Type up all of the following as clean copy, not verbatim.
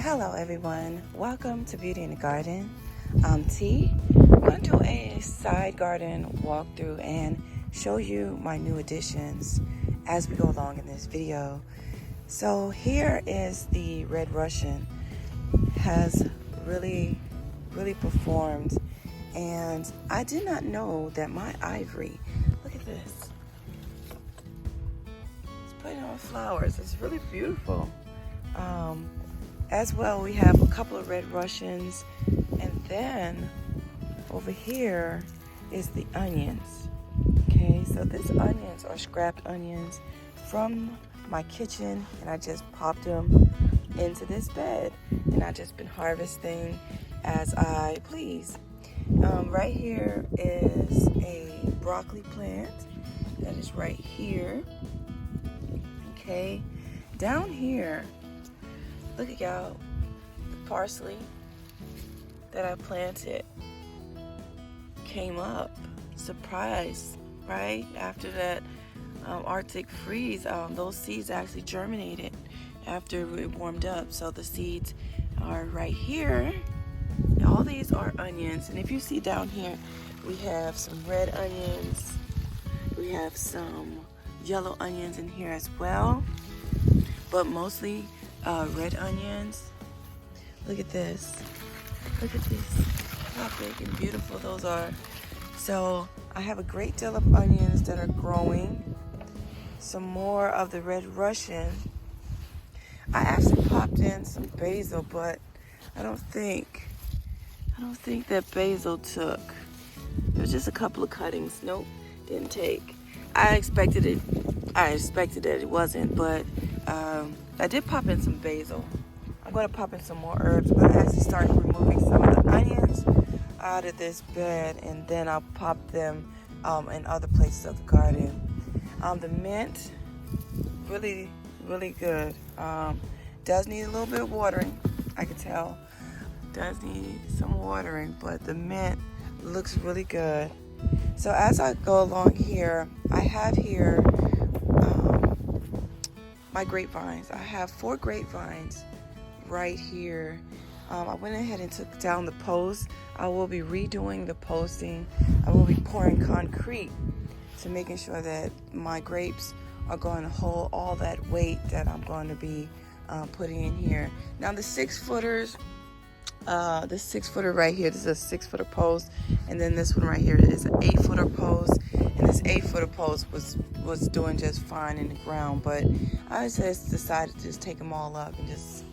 Hello everyone, welcome to Beauty in the Garden. I'm T. I'm going to do a side garden walkthrough and show you my new additions as we go along in this video. So here is the Red Russian. Has really performed, and I did not know that my ivory, look at this, it's putting on flowers. It's really beautiful. As well, we have a couple of Red Russians, and then over here is the onions. Okay, so these onions are scrapped onions from my kitchen, and I just popped them into this bed, and I just been harvesting as I please. Right here is a broccoli plant that is right here. Okay, down here, look at y'all, the parsley that I planted came up. Surprise, right? After that Arctic freeze, those seeds actually germinated after it warmed up. So the seeds are right here. All these are onions, and if you see down here, we have some red onions, we have some yellow onions in here as well, but mostly red onions. Look at this. Look at this. How big and beautiful those are. So I have a great deal of onions that are growing. Some more of the Red Russian. I actually popped in some basil, but I don't think that basil took. There was just a couple of cuttings. Nope, didn't take. I expected that it wasn't, but I did pop in some basil. I'm going to pop in some more herbs. I'm going to actually start removing some of the onions out of this bed, and then I'll pop them in other places of the garden. The mint, really good. Does need a little bit of watering, I can tell. Does need some watering, but the mint looks really good. So as I go along here, I have here my grapevines. I have 4 grapevines right here. I went ahead and took down the post. I will be redoing the posting. I will be pouring concrete to making sure that my grapes are going to hold all that weight that I'm going to be putting in here. Now the 6-footers, this 6-footer right here, this is a 6-footer post, and then this one right here is an 8-footer post, and this 8-footer post was doing just fine in the ground, but I just decided to just take them all up and just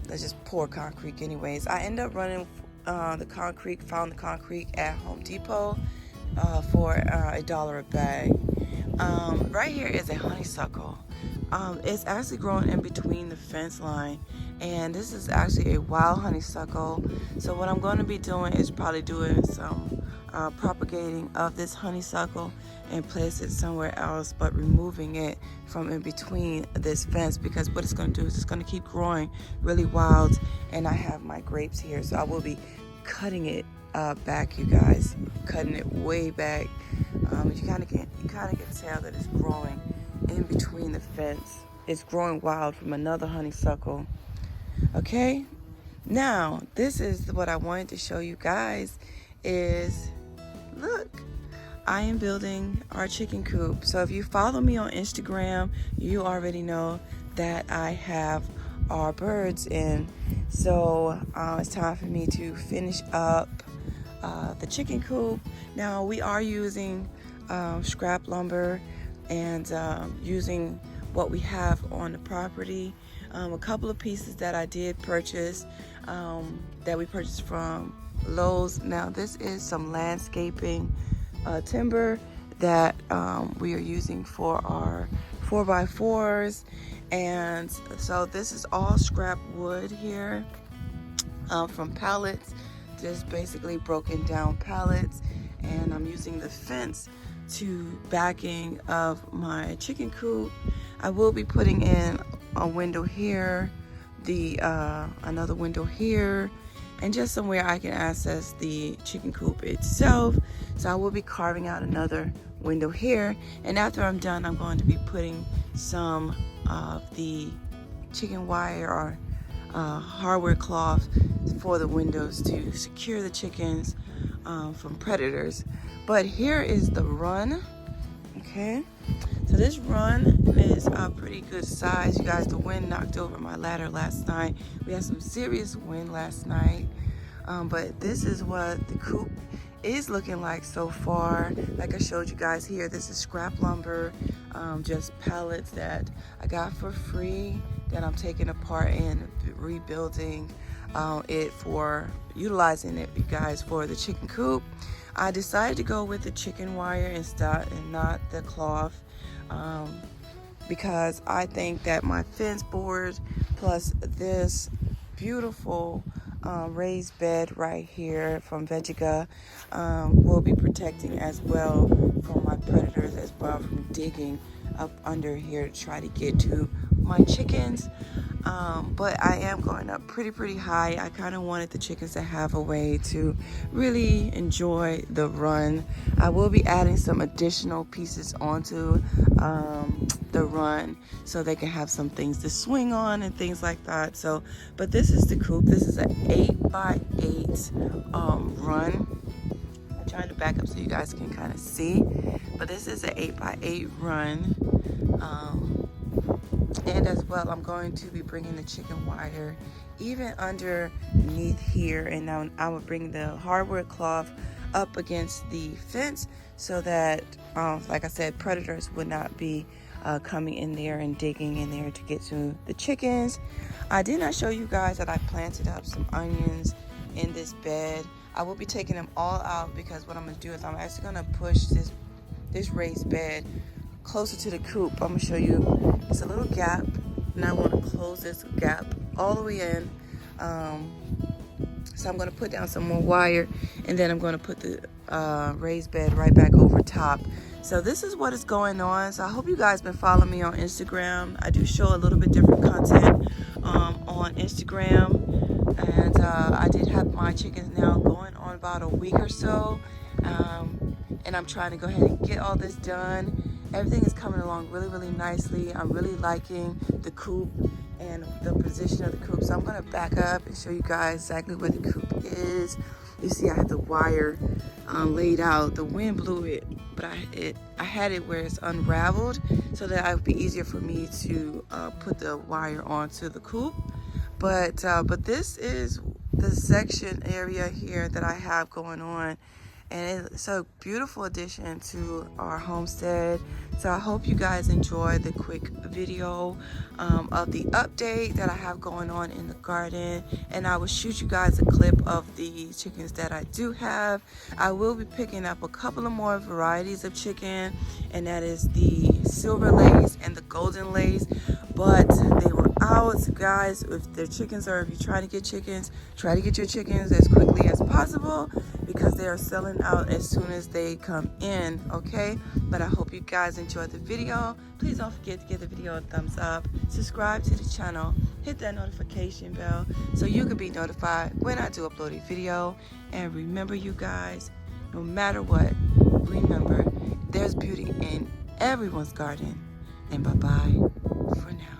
let's just pour concrete anyways. I end up running found the concrete at Home Depot for $1 a bag. Right here is a honeysuckle. It's actually growing in between the fence line, and this is actually a wild honeysuckle. So what I'm going to be doing is probably doing some propagating of this honeysuckle and place it somewhere else, but removing it from in between this fence, because what it's going to do is it's going to keep growing really wild. And I have my grapes here, so I will be cutting it back, you guys, cutting it way back. You kind of can tell that it's growing in between the fence. It's growing wild from another honeysuckle. Okay, now this is what I wanted to show you guys is, look, I am building our chicken coop. So if you follow me on Instagram, you already know that I have our birds in. So it's time for me to finish up the chicken coop. Now we are using scrap lumber and using what we have on the property. A couple of pieces that I did purchase, that we purchased from Lowe's. Now this is some landscaping timber that we are using for our 4x4s, and so this is all scrap wood here from pallets, just basically broken down pallets, and I'm using the fence to backing of my chicken coop. I will be putting in a window here, another window here, and just somewhere I can access the chicken coop itself. So I will be carving out another window here, and after I'm done, I'm going to be putting some of the chicken wire or hardware cloth for the windows to secure the chickens from predators. But here is the run. Okay, so this run is a pretty good size. You guys, the wind knocked over my ladder last night. We had some serious wind last night. But this is what the coop is looking like so far. Like I showed you guys here, this is scrap lumber, just pallets that I got for free that I'm taking apart and rebuilding it for utilizing it, you guys, for the chicken coop. I decided to go with the chicken wire and not the cloth, because I think that my fence board plus this beautiful raised bed right here from Vegeta will be protecting as well from my predators as well, from digging up under here to try to get to my chickens. But I am going up pretty high. I kind of wanted the chickens to have a way to really enjoy the run. I will be adding some additional pieces onto the run so they can have some things to swing on and things like that. So, but this is the coop. This is an 8x8 run. I'm trying to back up so you guys can kind of see, but this is an 8x8 run. And as well, I'm going to be bringing the chicken wire even underneath here, and now I will bring the hardware cloth up against the fence so that, like I said, predators would not be coming in there and digging in there to get to the chickens. I did not show you guys that I planted up some onions in this bed. I will be taking them all out because what I'm going to do is I'm actually going to push this raised bed closer to the coop. I'm going to show you it's a little gap, and I want to close this gap all the way in. So I'm going to put down some more wire, and then I'm going to put the raised bed right back over top. So this is what is going on. So I hope you guys been following me on Instagram. I do show a little bit different content on Instagram, and I did have my chickens now going on about a week or so, and I'm trying to go ahead and get all this done. Everything is coming along really nicely. I'm really liking the coop and the position of the coop. So I'm going to back up and show you guys exactly where the coop is. You see I have the wire laid out. The wind blew it, but I had it where it's unraveled so that it would be easier for me to put the wire onto the coop. But this is the section area here that I have going on. And it's a beautiful addition to our homestead. So I hope you guys enjoy the quick video of the update that I have going on in the garden. And I will shoot you guys a clip of the chickens that I do have. I will be picking up a couple of more varieties of chicken, and that is the silver lace and the golden lace. But they were out, guys. If you're trying to get chickens, try to get your chickens as quickly as possible, because they are selling out as soon as they come in, okay? But I hope you guys enjoyed the video. Please don't forget to give the video a thumbs up, subscribe to the channel, hit that notification bell so you can be notified when I do upload a video. And remember, you guys, no matter what, remember, there's beauty in everyone's garden. And bye-bye for now.